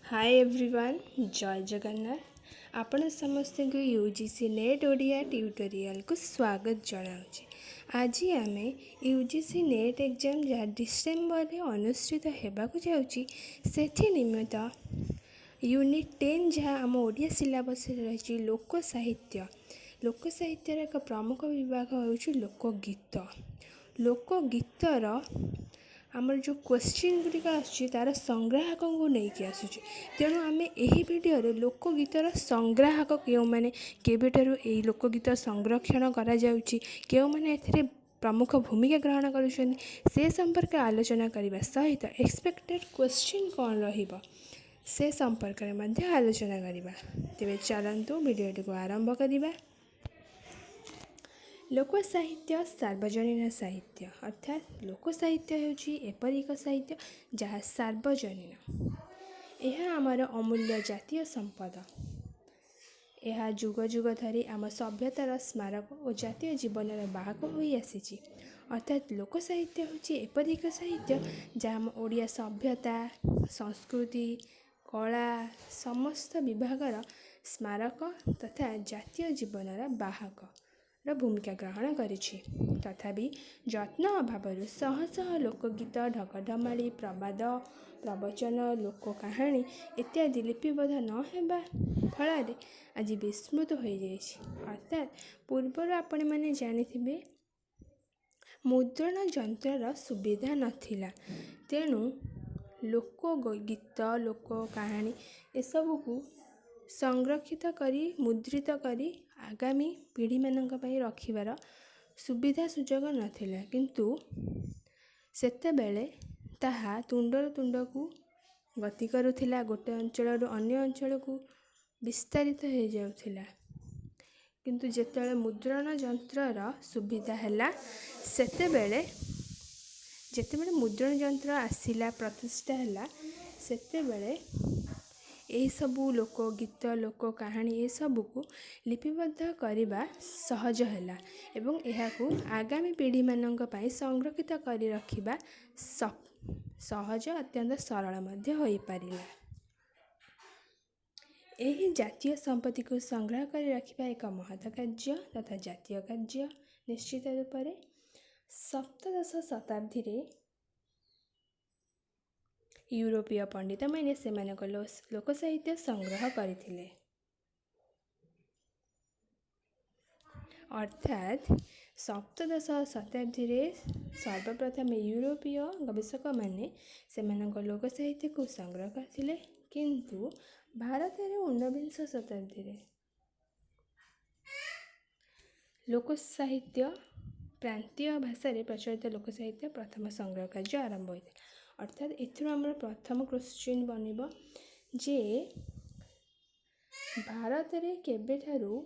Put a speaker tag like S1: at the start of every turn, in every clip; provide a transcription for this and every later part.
S1: Hi everyone, जय जगन्नाथ। आपण समस्त को यूजीसी नेट ओडिया ट्यूटोरियल को स्वागत जनाऊँगी। आज आम यूजीसी नेट एग्जाम जहाँ डिसेम्बर में अनुष्ठित होगाक जाऊँगी से निमित्त यूनिट 10 जहाँ आम ओडिया सिलेबस रही लोक साहित्यर एक प्रमुख विभाग हो लोकगीत। लोकगीतर आमर जो क्वेश्चन गुड़िक आसार संग्राहक को लेकिन आसूँ। तेणु आम यही भिडियो लोकगीतर संग्राहक क्यों मैंने केबेठारु यही लोकगीत संरक्षण करा जाउची, क्यों मैंने एथिरे प्रमुख भूमिका ग्रहण करुछन्ति से संपर्क आलोचना करने सहित एक्सपेक्टेड क्वेश्चन कौन रहिबा से संपर्क में मध्य आलोचना करवा। तेबे चलंतु भिडियोटी को आरंभ करिबा। लोक साहित्य सार्वजनीन साहित्य अर्थात लोक साहित्य होची एपरि एक साहित्य जहाँ सार्वजनीन। यह आमर अमूल्य जातीय संपद। यह जुग जुग धरी आम सभ्यतार स्मारक और जातीय जीवन बाहक हो आसी। अर्थात लोक साहित्य होची एपरि एक साहित्य जहाँ आम ओडिया सभ्यता संस्कृति कला समस्त विभागर स्मारक तथा जातीय जीवनर बाहक भूमिका ग्रहण करिछि। तथापि यत्न अभाव शह शह लोकगीत ढगढमाली प्रवाद प्रवचन लोक कहानी इत्यादि लिपिबद्ध न हेबा फल आज विस्मृत हो जाइछि। अर्थात पूर्वर आपण मैंने जानिथिबे मुद्रण यंत्रर सुविधा नथिला, तेणु लोक गीत लोक कहानी एसबू को संरक्षित करी मुद्रित करी आगामी पीढ़ी मानक पई रखिबार सुविधा सुजोग नथिला, किंतु सेतेबेले ताहा तुंडर तुंड को गति करुथिला, गोटे अंचल अन्य अंचल को विस्तारित हो जाउथिला। किंतु जेतेबेले मुद्रण यंत्रर सुविधा हैला सेतेबेले जेतेबेले मुद्रण यंत्र आसिला प्रतिष्ठा हैला सेतेबेले यही सबू लोक गीत लोक कहानी ये सबू को लिपिबद्ध करने सहज है एवं यहाकू आगामी पीढ़ी मानक पई संरक्षित करी रखिबा सहज अत्यंत सरल मध्य होई पारिला। यही जातीय संपत्ति को संग्रह कर रखिबा एक महत् कार्य तथा जातीय कार्य। निश्चित रूप से सप्तदश शताब्दी रे यूरोपीय पंडित मैंने से लोक साहित्य संग्रह करथिले। अर्थात सप्तदश शताब्दी रे सर्वप्रथम यूरोपीय गवेषक मैंने से लोक साहित्य को संग्रह करथिले, किंतु भारत रे 19 शताब्दी रे लोक साहित्य प्रांतीय भाषा रे प्रचलित लोक साहित्य प्रथम संग्रह कार्य आरंभ होता। अर्थात एथुर आमर प्रथम क्वेश्चन बनिबो जे भारत रे केबेठारु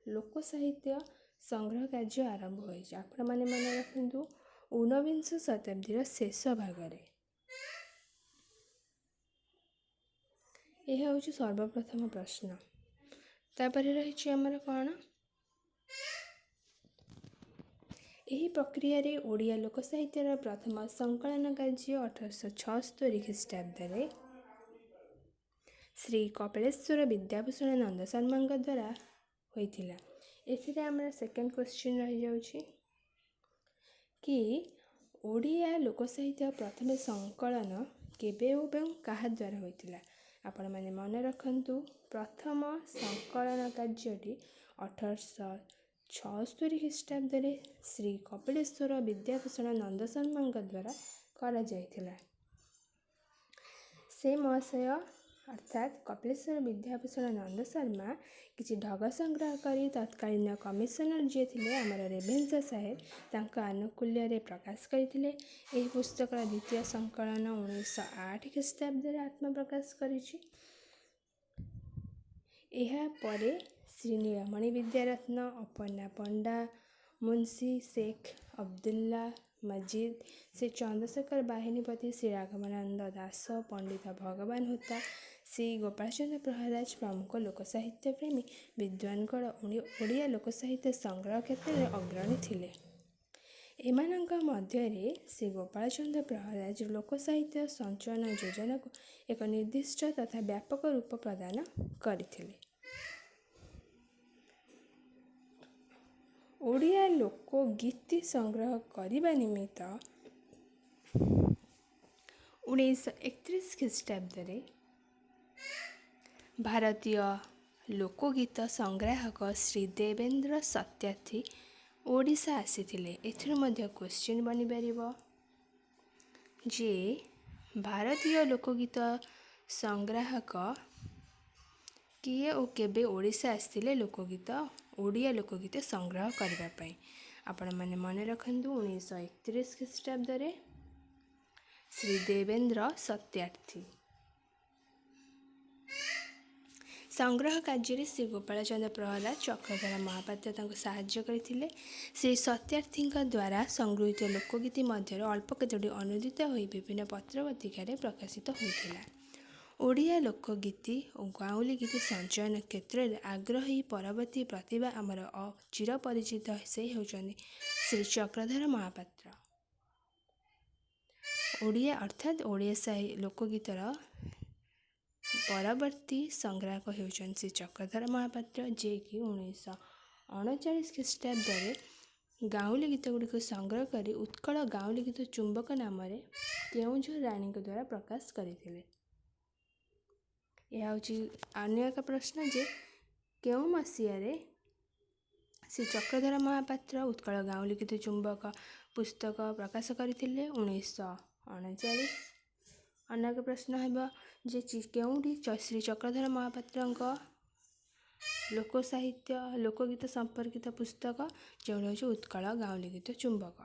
S1: लोक साहित्य संग्रह कार्य आरंभ होइछ। आपण माने मन रखंतु 19 शताब्दी रो शेष भाग रे। यह होची सर्वप्रथम प्रश्न। तापर रहिछि हमर कोन यही प्रक्रिया रे ओडिया लोक साहित्यर प्रथम संकलन कार्य 1876 ख्रीष्टाब्द रे श्री कपिलेश्वर विद्याभूषण नंद शर्मा द्वारा होइथिला। एथिरे हमर सेकंड क्वेश्चन रहि जाउछि कि ओडिया लोक साहित्य प्रथम संकलन केबे एवं काहा द्वारा होइथिला। आपण माने मन रखंतु प्रथम संकलन कार्यटी 1876 ख्रीष्टाब्द रे श्री कपिलेश्वर विद्याभूषण नंद शर्मा द्वारा करा जाइथिला। से महाशय अर्थात कपिलेश्वर विद्याभूषण नंद शर्मा किसी ढग संग्रह करी तत्कालीन कमिशनर जी थे आमर रेभेन्सा साहेब तांका आनुकूल्य रे प्रकाश करथिले। एही पुस्तक द्वितीय संकलन 1908 ख्रीष्टाब्द रे आत्मप्रकाश करिछि। एहा परे श्री नीलमणि विद्यारत्न अपर्णा पंडा मुंशी शेख अब्दुल्ला मजिद श्री चंद्रशेखर बाहिनीपति श्री राघवानंद दास पंडित भगवान होता श्री गोपालचंद्र प्रहराज प्रमुख लोक साहित्य प्रेमी विद्वानगण ओडिया लोक साहित्य संग्रह क्षेत्र में अग्रणी थिले। ଏମାନଙ୍କ ମଧ୍ୟରେ ଶ୍ରୀ ଗୋପାଳଚନ୍ଦ୍ର ପ୍ରହରାଜ ଲୋକ ସାହିତ୍ୟ ସଞ୍ଚୟନ ଯୋଜନାକୁ ଏକ ନିର୍ଦ୍ଦିଷ୍ଟ ତଥା ବ୍ୟାପକ ରୂପ ପ୍ରଦାନ କରିଥିଲେ। ଓଡ଼ିଆ ଲୋକଗୀତି ସଂଗ୍ରହ କରିବା ନିମିତ୍ତ 1931 ଖ୍ରୀଷ୍ଟାବ୍ଦରେ ଭାରତୀୟ ଲୋକଗୀତ ସଂଗ୍ରାହକ ଶ୍ରୀ ଦେବେନ୍ଦ୍ର ସତ୍ୟାର୍ଥୀ ଓଡ଼ିଶା ଆସିଥିଲେ। ଏଥିରୁ ମଧ୍ୟ କ୍ୱେଶ୍ଚିନ୍ ବନିପାରିବ ଯେ ଭାରତୀୟ ଲୋକଗୀତ ସଂଗ୍ରାହକ କିଏ ଓ କେବେ ଓଡ଼ିଶା ଆସିଥିଲେ ଓଡ଼ିଆ ଲୋକଗୀତ ସଂଗ୍ରହ କରିବା ପାଇଁ। ଆପଣମାନେ ମନେ ରଖନ୍ତୁ 1931 ଖ୍ରୀଷ୍ଟାବ୍ଦରେ ଶ୍ରୀ ଦେବେନ୍ଦ୍ର ସତ୍ୟାର୍ଥୀ। ସଂଗ୍ରହ କାର୍ଯ୍ୟରେ ଶ୍ରୀ ଗୋପାଳଚନ୍ଦ୍ର ପ୍ରହରାଜ ଚକ୍ରଧର ମହାପାତ୍ର ତାଙ୍କୁ ସାହାଯ୍ୟ କରିଥିଲେ। ଶ୍ରୀ ସତ୍ୟାର୍ଥୀଙ୍କ ଦ୍ୱାରା ସଂଗୃହୀତ ଲୋକଗୀତି ମଧ୍ୟରୁ ଅଳ୍ପ କେତୋଟି ଅନୁଦିତ ହୋଇ ବିଭିନ୍ନ ପତ୍ରପତ୍ରିକାରେ ପ୍ରକାଶିତ ହୋଇଥିଲା। ଓଡ଼ିଆ ଲୋକଗୀତି ଓ ଗାଉଁଲି ଗୀତି ସଞ୍ଚୟନ କ୍ଷେତ୍ରରେ ଆଗ୍ରହୀ ପରବର୍ତ୍ତୀ ପ୍ରତିଭା ଆମର ଚିରପରିଚିତ ସେ ହେଉଛନ୍ତି ଶ୍ରୀ ଚକ୍ରଧର ମହାପାତ୍ର। ଓଡ଼ିଆ ଅର୍ଥାତ୍ ଓଡ଼ିଆ ଲୋକଗୀତର ପରବର୍ତ୍ତୀ ସଂଗ୍ରାହକ ହେଉଛନ୍ତି ଶ୍ରୀ ଚକ୍ରଧର ମହାପାତ୍ର, ଯିଏକି 1939 ଖ୍ରୀଷ୍ଟାବ୍ଦରେ ଗାଉଁଲି ଗୀତଗୁଡ଼ିକୁ ସଂଗ୍ରହ କରି ଉତ୍କଳ ଗାଉଁଲି ଗୀତ ଚୁମ୍ବକ ନାମରେ କେଉଁଝର ରାଣୀଙ୍କ ଦ୍ୱାରା ପ୍ରକାଶ କରିଥିଲେ। ଏହା ହେଉଛି ଅନ୍ୟ ଏକ ପ୍ରଶ୍ନ ଯେ କେଉଁ ମସିହାରେ ଶ୍ରୀ ଚକ୍ରଧର ମହାପାତ୍ର ଉତ୍କଳ ଗାଉଁଲି ଗୀତ ଚୁମ୍ବକ ପୁସ୍ତକ ପ୍ରକାଶ କରିଥିଲେ? 1939। ଅନ୍ୟ ଏକ ପ୍ରଶ୍ନ ହେବ ଯେ କେଉଁଠି ଶ୍ରୀ ଚକ୍ରଧର ମହାପାତ୍ରଙ୍କ ଲୋକଗୀତ ସମ୍ପର୍କିତ ପୁସ୍ତକ, ଯେଉଁଠି ହେଉଛି ଉତ୍କଳ ଗାଉଁଲି ଗୀତ ଚୁମ୍ବକ।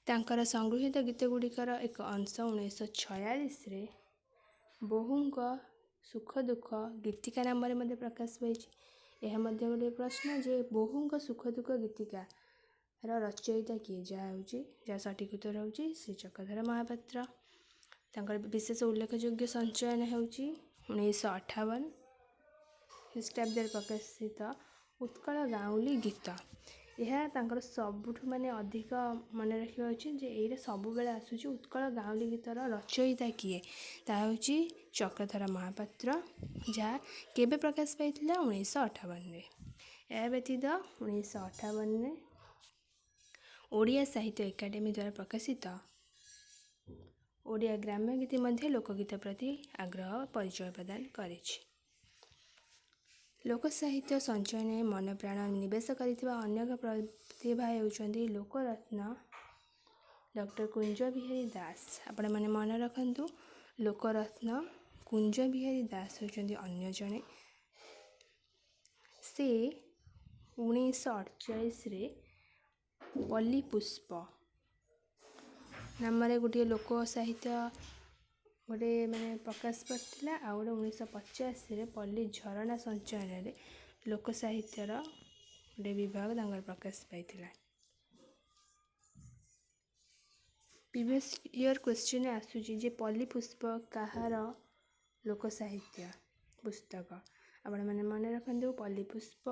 S1: ତାଙ୍କର ସଂଗୃହୀତ ଗୀତଗୁଡ଼ିକର ଏକ ଅଂଶ 1946ରେ ବୋହୂଙ୍କ ସୁଖ ଦୁଃଖ ଗୀତିକା ନାମରେ ମଧ୍ୟ ପ୍ରକାଶ ପାଇଛି। ଏହା ମଧ୍ୟ ଗୋଟିଏ ପ୍ରଶ୍ନ ଯେ ବୋହୂଙ୍କ ସୁଖ ଦୁଃଖ ଗୀତିକାର ରଚୟିତା କିଏ? ଯାହା ସଠିକ୍ ଉତ୍ତର ହେଉଛି ଶ୍ରୀ ଚକ୍ରଧର ମହାପାତ୍ର। ତାଙ୍କର ବିଶେଷ ଉଲ୍ଲେଖଯୋଗ୍ୟ ସଞ୍ଚୟନ ହେଉଛି 1958 ଖ୍ରୀଷ୍ଟାବ୍ଦରେ ପ୍ରକାଶିତ ଉତ୍କଳ ଗାଉଁଲି ଗୀତ। ଏହା ତାଙ୍କର ସବୁଠୁ ଅଧିକ ମନେ ରଖିବା ଅଛି ଯେ ଏଇଟା ସବୁବେଳେ ଆସୁଛି ଉତ୍କଳ ଗାଉଁଲି ଗୀତର ରଚୟିତା କିଏ? ତାହା ହେଉଛି ଚକ୍ରଧର ମହାପାତ୍ର, ଯାହା କେବେ ପ୍ରକାଶ ପାଇଥିଲା? 1958ରେ। ଏହା ବ୍ୟତୀତ 1958ରେ ଓଡ଼ିଆ ସାହିତ୍ୟ ଏକାଡେମୀ ଦ୍ୱାରା ପ୍ରକାଶିତ ଓଡ଼ିଆ ଗ୍ରାମ୍ୟ ଗୀତି ମଧ୍ୟ ଲୋକଗୀତ ପ୍ରତି ଆଗ୍ରହ ପରିଚୟ ପ୍ରଦାନ କରିଛି। ଲୋକସାହିତ୍ୟ ସଞ୍ଚୟନରେ ମନ ପ୍ରାଣ ନିବେଶ କରିଥିବା ଅନ୍ୟ ଏକ ପ୍ରତିଭା ହେଉଛନ୍ତି ଲୋକରତ୍ନ ଡକ୍ଟର କୁଞ୍ଜ ବିହାରୀ ଦାସ। ଆପଣମାନେ ମନେ ରଖନ୍ତୁ, ଲୋକରତ୍ନ କୁଞ୍ଜ ବିହାରୀ ଦାସ ହେଉଛନ୍ତି ଅନ୍ୟ ଜଣେ। ସେ 1948ରେ ପଲ୍ଲୀ ପୁଷ୍ପ ନାମରେ ଗୋଟିଏ ଲୋକ ସାହିତ୍ୟ ପ୍ରକାଶ କରିଥିଲା। ଆଉ ଗୋଟେ 1950ରେ ପଲ୍ଲୀ ଝରଣା ସଞ୍ଚୟନରେ ଲୋକ ସାହିତ୍ୟର ଗୋଟେ ବିଭାଗ ତାଙ୍କର ପ୍ରକାଶ ପାଇଥିଲା। ପ୍ରିଭିୟସ୍ ଇୟର୍ କ୍ୱେଶ୍ଚିନ୍ ଆସୁଛି ଯେ ପଲ୍ଲୀ ପୁଷ୍ପ କାହାର ଲୋକ ସାହିତ୍ୟ ପୁସ୍ତକ? ଆପଣମାନେ ମନେ ରଖନ୍ତୁ, ପଲ୍ଲୀ ପୁଷ୍ପ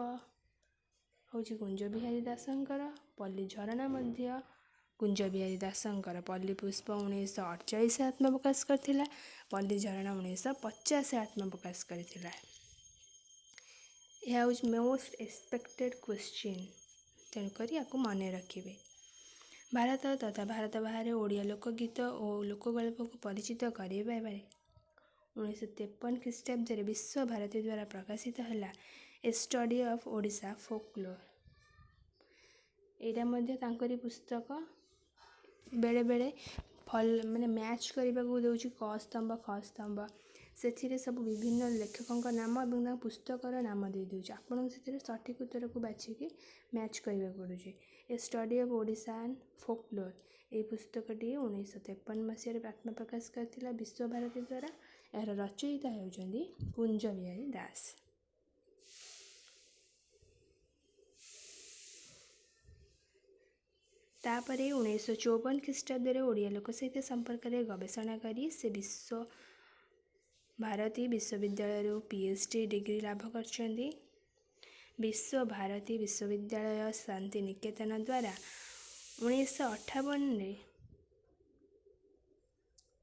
S1: ହେଉଛି କୁଞ୍ଜ ବିହାରୀ ଦାସଙ୍କର, ପଲ୍ଲୀ ଝରଣା ମଧ୍ୟ କୁଞ୍ଜ ବିହାରୀ ଦାସଙ୍କର। ପଲ୍ଲୀ ପୁଷ୍ପ 1948 ଆତ୍ମପ୍ରକାଶ କରିଥିଲା, ପଲ୍ଲୀ ଝରଣା 1950 ଆତ୍ମପ୍ରକାଶ କରିଥିଲା। ଏହା ହେଉଛି ମୋଷ୍ଟ ଏକ୍ସପେକ୍ଟେଡ୍ କ୍ୱେଶ୍ଚିନ୍, ତେଣୁକରି ୟାକୁ ମନେ ରଖିବେ। ଭାରତ ତଥା ଭାରତ ବାହାରେ ଓଡ଼ିଆ ଲୋକଗୀତ ଓ ଲୋକଗଳ୍ପକୁ ପରିଚିତ କରାଇବାରେ 1953 ଖ୍ରୀଷ୍ଟାବ୍ଦରେ ବିଶ୍ୱଭାରତୀ ଦ୍ୱାରା ପ୍ରକାଶିତ ହେଲା ଏ ଷ୍ଟଡି ଅଫ୍ ଓଡ଼ିଶା ଫୋକ୍ଲୋର୍। ଏଇଟା ମଧ୍ୟ ତାଙ୍କରି ପୁସ୍ତକ। ବେଳେବେଳେ ମ୍ୟାଚ୍ କରିବାକୁ ଦେଉଛି କ ସ୍ତମ୍ଭ ଖ ସ୍ତମ୍ଭ, ସେଥିରେ ସବୁ ବିଭିନ୍ନ ଲେଖକଙ୍କ ନାମ ଏବଂ ତାଙ୍କ ପୁସ୍ତକର ନାମ ଦେଇଦେଉଛି। ଆପଣଙ୍କୁ ସେଥିରେ ସଠିକ୍ ଉତ୍ତରକୁ ବାଛିକି ମ୍ୟାଚ୍ କରିବାକୁ ପଡ଼ୁଛି। A study of Odisha and folklore ଏହି ପୁସ୍ତକଟି 1953 ମସିହାରେ ଆତ୍ମପ୍ରକାଶ କରିଥିଲା ବିଶ୍ୱଭାରତୀ ଦ୍ୱାରା। ଏହାର ରଚୟିତା ହେଉଛନ୍ତି କୁଞ୍ଜ ବିହାରୀ ଦାସ। ତାପରେ 1954 ଖ୍ରୀଷ୍ଟାବ୍ଦରେ ଓଡ଼ିଆ ଲୋକସାହିତ୍ୟ ସମ୍ପର୍କରେ ଗବେଷଣା କରି ସେ ବିଶ୍ୱଭାରତୀ ବିଶ୍ୱବିଦ୍ୟାଳୟରୁ PhD ଡିଗ୍ରୀ ଲାଭ କରିଛନ୍ତି। विश्व भारती विश्वविद्यालय शांति निकेतन द्वारा 1958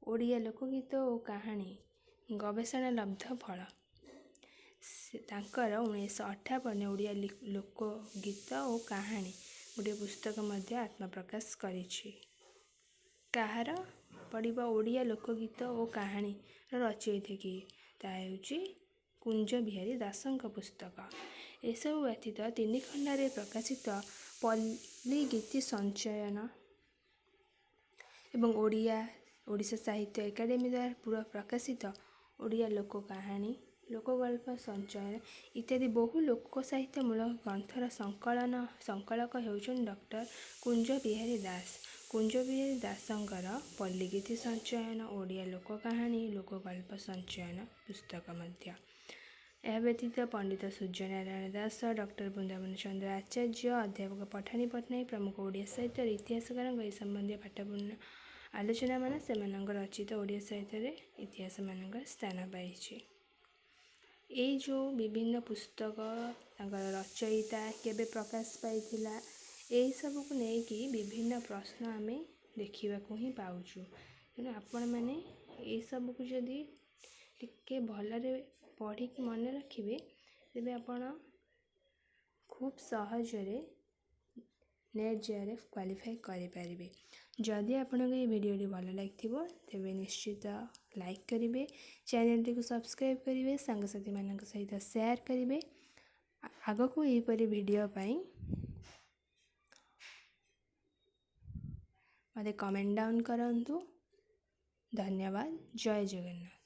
S1: ओडिया लोकगीत और कहानी गवेषणा लब्ध फल तांकर 1958 ओडिया लोकगीत और कहानी गोटे पुस्तक मध्य आत्मप्रकाश करिछि। कहार पढ़िबा ओडिया लोकगीत और कहानी रचयिता किए ताହେଉଛି कुंज बिहारी दासଙ୍କ पुस्तक। एसबु व्यतीत 3 खंडे प्रकाशित पल्ली गीति संचयन एवं ओडिशा साहित्य एकाडेमी द्वारा पूर्व प्रकाशित ओडिया लोक कहानी लोकगल्प संचयन इत्यादि बहु लोक साहित्यमूलक ग्रंथर संकलक हेउछन डॉक्टर कुंज बिहारी दास। कुंज बिहारी दासଙ୍କର पल्ली गीति संचयन ओडिया लोक कहानी लोकगल्प संचयन पुस्तक मध्य। यह व्यतीत पंडित सूर्यनारायण दास डॉक्टर वृंदावन चंद्र आचार्य अध्यापक पठानी पट्टनायक प्रमुख ओडिया साहित्य इतिहासकार यह संबंधी पाठपूर्ण आलोचना मान से रचित ओडिया साहित्य इतिहास मान स्थान पाई। ये जो विभिन्न पुस्तक रचयिता केबे प्रकाश पाई यही सब को लेकिन विभिन्न प्रश्न आम देखा ही पाऊँ। तेणु आपण मैंने ये सब को जदि टिके भलरे पढ़ी मन रखिए तेबे आपण खूब सहजरे नेट जेआरएफ क्वालिफाई करें। जदि आपको ये वीडियो भल लगी तेब निश्चित लाइक करेंगे, चैनल टी को सब्सक्राइब करेंगे, सांगसाथी मान सहित शेयर करेंगे। आग को यहीपरि वीडियो पाई मते कमेंट डाउन करंतु। धन्यवाद। जय जगन्नाथ।